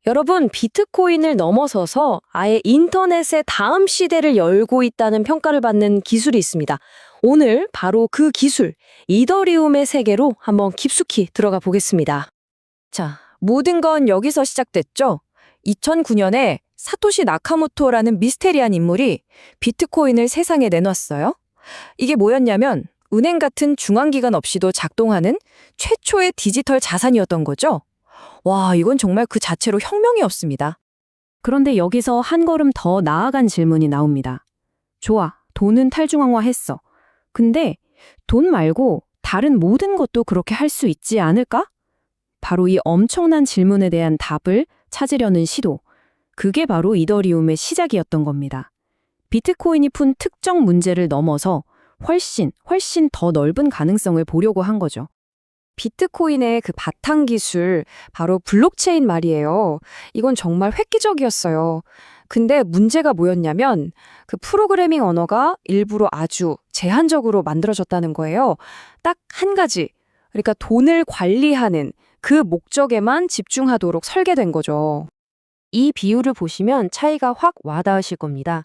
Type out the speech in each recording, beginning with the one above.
여러분, 비트코인을 넘어서서 아예 인터넷의 다음 시대를 열고 있다는 평가를 받는 기술이 있습니다. 오늘 바로 그 기술, 이더리움의 세계로 한번 깊숙이 들어가 보겠습니다. 자, 모든 건 여기서 시작됐죠? 2009년에 사토시 나카모토라는 미스테리한 인물이 비트코인을 세상에 내놨어요. 이게 뭐였냐면 은행 같은 중앙기관 없이도 작동하는 최초의 디지털 자산이었던 거죠. 와, 이건 정말 그 자체로 혁명이었습니다. 그런데 여기서 한 걸음 더 나아간 질문이 나옵니다. 좋아, 돈은 탈중앙화했어. 근데 돈 말고 다른 모든 것도 그렇게 할 수 있지 않을까? 바로 이 엄청난 질문에 대한 답을 찾으려는 시도. 그게 바로 이더리움의 시작이었던 겁니다. 비트코인이 푼 특정 문제를 넘어서 훨씬 더 넓은 가능성을 보려고 한 거죠. 비트코인의 그 바탕 기술, 바로 블록체인 말이에요. 이건 정말 획기적이었어요. 근데 문제가 뭐였냐면 그 프로그래밍 언어가 일부러 아주 제한적으로 만들어졌다는 거예요. 딱 한 가지. 그러니까 돈을 관리하는 그 목적에만 집중하도록 설계된 거죠. 이 비율을 보시면 차이가 확 와닿으실 겁니다.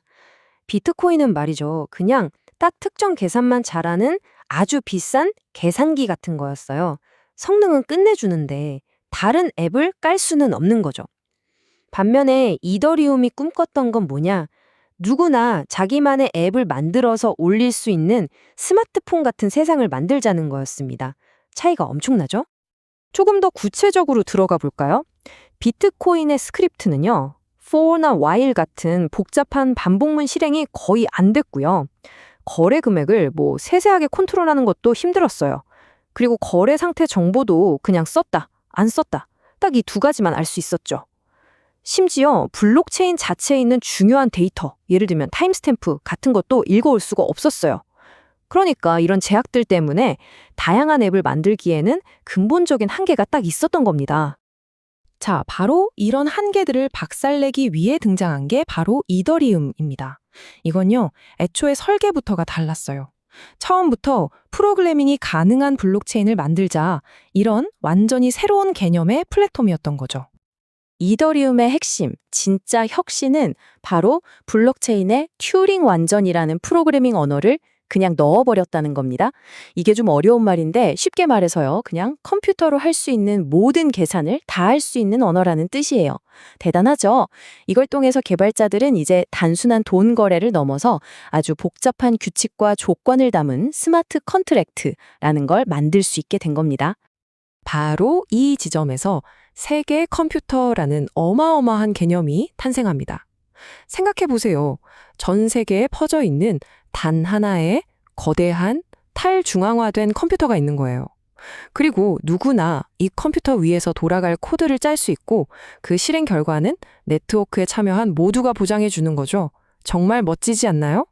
비트코인은 말이죠. 그냥 딱 특정 계산만 잘하는 아주 비싼 계산기 같은 거였어요. 성능은 끝내주는데 다른 앱을 깔 수는 없는 거죠. 반면에 이더리움이 꿈꿨던 건 뭐냐? 누구나 자기만의 앱을 만들어서 올릴 수 있는 스마트폰 같은 세상을 만들자는 거였습니다. 차이가 엄청나죠? 조금 더 구체적으로 들어가 볼까요? 비트코인의 스크립트는요, for나 while 같은 복잡한 반복문 실행이 거의 안 됐고요. 거래 금액을 세세하게 컨트롤하는 것도 힘들었어요. 그리고 거래 상태 정보도 그냥 썼다, 안 썼다. 딱 이 두 가지만 알 수 있었죠. 심지어 블록체인 자체에 있는 중요한 데이터, 예를 들면 타임스탬프 같은 것도 읽어올 수가 없었어요. 그러니까 이런 제약들 때문에 다양한 앱을 만들기에는 근본적인 한계가 딱 있었던 겁니다. 자, 바로 이런 한계들을 박살내기 위해 등장한 게 바로 이더리움입니다. 이건요, 애초에 설계부터가 달랐어요. 처음부터 프로그래밍이 가능한 블록체인을 만들자, 이런 완전히 새로운 개념의 플랫폼이었던 거죠. 이더리움의 핵심, 진짜 혁신은 바로 블록체인의 튜링 완전이라는 프로그래밍 언어를 그냥 넣어버렸다는 겁니다. 이게 좀 어려운 말인데 쉽게 말해서요. 그냥 컴퓨터로 할 수 있는 모든 계산을 다 할 수 있는 언어라는 뜻이에요. 대단하죠? 이걸 통해서 개발자들은 이제 단순한 돈 거래를 넘어서 아주 복잡한 규칙과 조건을 담은 스마트 컨트랙트라는 걸 만들 수 있게 된 겁니다. 바로 이 지점에서 세계 컴퓨터라는 어마어마한 개념이 탄생합니다. 생각해 보세요. 전 세계에 퍼져 있는 단 하나의 거대한 탈중앙화된 컴퓨터가 있는 거예요. 그리고 누구나 이 컴퓨터 위에서 돌아갈 코드를 짤 수 있고 그 실행 결과는 네트워크에 참여한 모두가 보장해 주는 거죠. 정말 멋지지 않나요?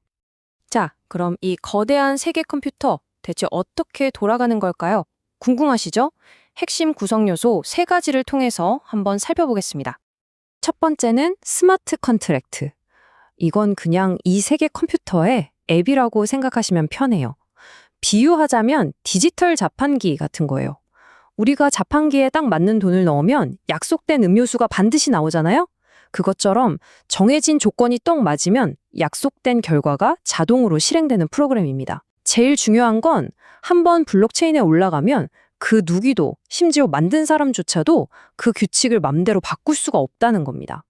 자, 그럼 이 거대한 세계 컴퓨터 대체 어떻게 돌아가는 걸까요? 궁금하시죠? 핵심 구성 요소 세 가지를 통해서 한번 살펴보겠습니다. 첫 번째는 스마트 컨트랙트. 이건 그냥 이 세계 컴퓨터의 앱이라고 생각하시면 편해요. 비유하자면 디지털 자판기 같은 거예요. 우리가 자판기에 딱 맞는 돈을 넣으면 약속된 음료수가 반드시 나오잖아요? 그것처럼 정해진 조건이 딱 맞으면 약속된 결과가 자동으로 실행되는 프로그램입니다. 제일 중요한 건 한번 블록체인에 올라가면 그 누구도, 심지어 만든 사람조차도 그 규칙을 맘대로 바꿀 수가 없다는 겁니다.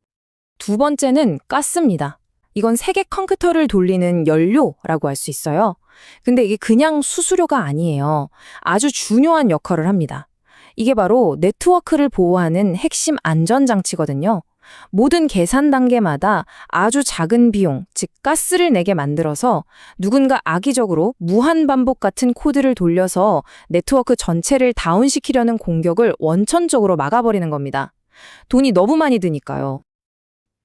두 번째는 가스입니다. 이건 세계 컴퓨터를 돌리는 연료라고 할 수 있어요. 근데 이게 그냥 수수료가 아니에요. 아주 중요한 역할을 합니다. 이게 바로 네트워크를 보호하는 핵심 안전장치거든요. 모든 계산 단계마다 아주 작은 비용, 즉 가스를 내게 만들어서 누군가 악의적으로 무한반복 같은 코드를 돌려서 네트워크 전체를 다운시키려는 공격을 원천적으로 막아버리는 겁니다. 돈이 너무 많이 드니까요.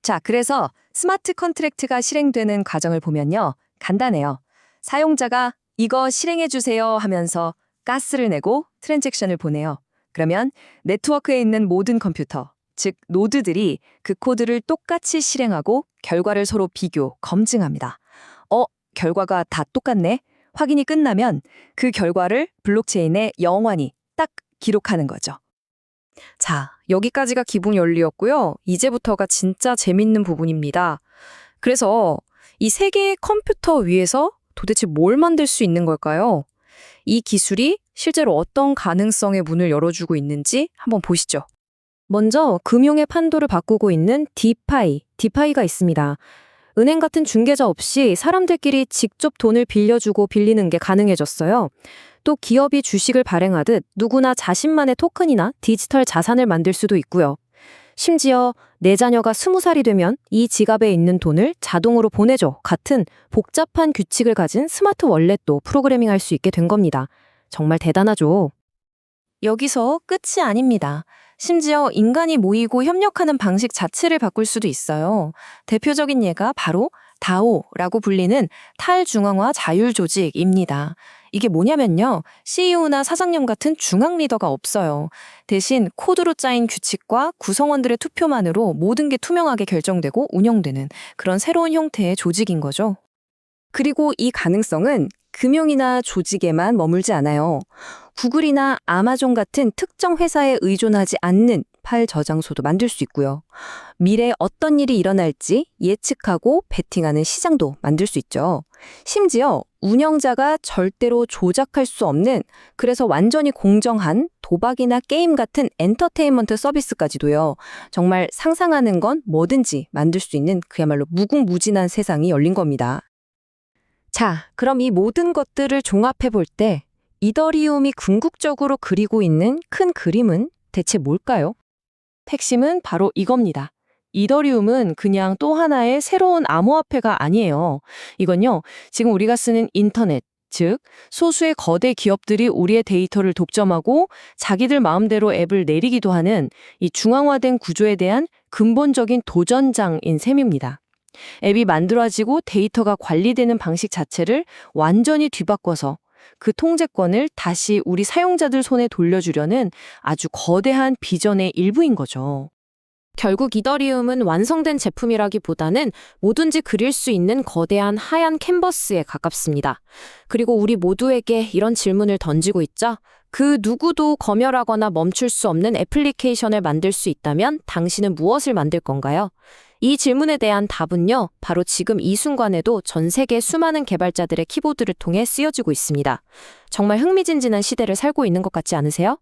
자, 그래서 스마트 컨트랙트가 실행되는 과정을 보면요. 간단해요. 사용자가 이거 실행해주세요 하면서 가스를 내고 트랜잭션을 보내요. 그러면 네트워크에 있는 모든 컴퓨터, 즉 노드들이 그 코드를 똑같이 실행하고 결과를 서로 비교, 검증합니다. 결과가 다 똑같네? 확인이 끝나면 그 결과를 블록체인에 영원히 딱 기록하는 거죠. 자, 여기까지가 기본 원리였고요. 이제부터가 진짜 재밌는 부분입니다. 그래서 이 세 개의 컴퓨터 위에서 도대체 뭘 만들 수 있는 걸까요? 이 기술이 실제로 어떤 가능성의 문을 열어주고 있는지 한번 보시죠. 먼저 금융의 판도를 바꾸고 있는 디파이가 있습니다. 은행 같은 중개자 없이 사람들끼리 직접 돈을 빌려주고 빌리는 게 가능해졌어요. 또 기업이 주식을 발행하듯 누구나 자신만의 토큰이나 디지털 자산을 만들 수도 있고요. 심지어 내 자녀가 20살이 되면 이 지갑에 있는 돈을 자동으로 보내줘 같은 복잡한 규칙을 가진 스마트 월렛도 프로그래밍할 수 있게 된 겁니다. 정말 대단하죠? 여기서 끝이 아닙니다. 심지어 인간이 모이고 협력하는 방식 자체를 바꿀 수도 있어요. 대표적인 예가 바로 다오라고 불리는 탈중앙화 자율조직입니다. 이게 뭐냐면요. CEO나 사장님 같은 중앙 리더가 없어요. 대신 코드로 짜인 규칙과 구성원들의 투표만으로 모든 게 투명하게 결정되고 운영되는 그런 새로운 형태의 조직인 거죠. 그리고 이 가능성은 금융이나 조직에만 머물지 않아요. 구글이나 아마존 같은 특정 회사에 의존하지 않는 파일 저장소도 만들 수 있고요. 미래에 어떤 일이 일어날지 예측하고 베팅하는 시장도 만들 수 있죠. 심지어 운영자가 절대로 조작할 수 없는, 그래서 완전히 공정한 도박이나 게임 같은 엔터테인먼트 서비스까지도요. 정말 상상하는 건 뭐든지 만들 수 있는 그야말로 무궁무진한 세상이 열린 겁니다. 자, 그럼 이 모든 것들을 종합해 볼 때 이더리움이 궁극적으로 그리고 있는 큰 그림은 대체 뭘까요? 핵심은 바로 이겁니다. 이더리움은 그냥 또 하나의 새로운 암호화폐가 아니에요. 이건요, 지금 우리가 쓰는 인터넷, 즉 소수의 거대 기업들이 우리의 데이터를 독점하고 자기들 마음대로 앱을 내리기도 하는 이 중앙화된 구조에 대한 근본적인 도전장인 셈입니다. 앱이 만들어지고 데이터가 관리되는 방식 자체를 완전히 뒤바꿔서 그 통제권을 다시 우리 사용자들 손에 돌려주려는 아주 거대한 비전의 일부인 거죠. 결국 이더리움은 완성된 제품이라기보다는 뭐든지 그릴 수 있는 거대한 하얀 캔버스에 가깝습니다. 그리고 우리 모두에게 이런 질문을 던지고 있죠. 그 누구도 검열하거나 멈출 수 없는 애플리케이션을 만들 수 있다면 당신은 무엇을 만들 건가요? 이 질문에 대한 답은요, 바로 지금 이 순간에도 전 세계 수많은 개발자들의 키보드를 통해 쓰여지고 있습니다. 정말 흥미진진한 시대를 살고 있는 것 같지 않으세요?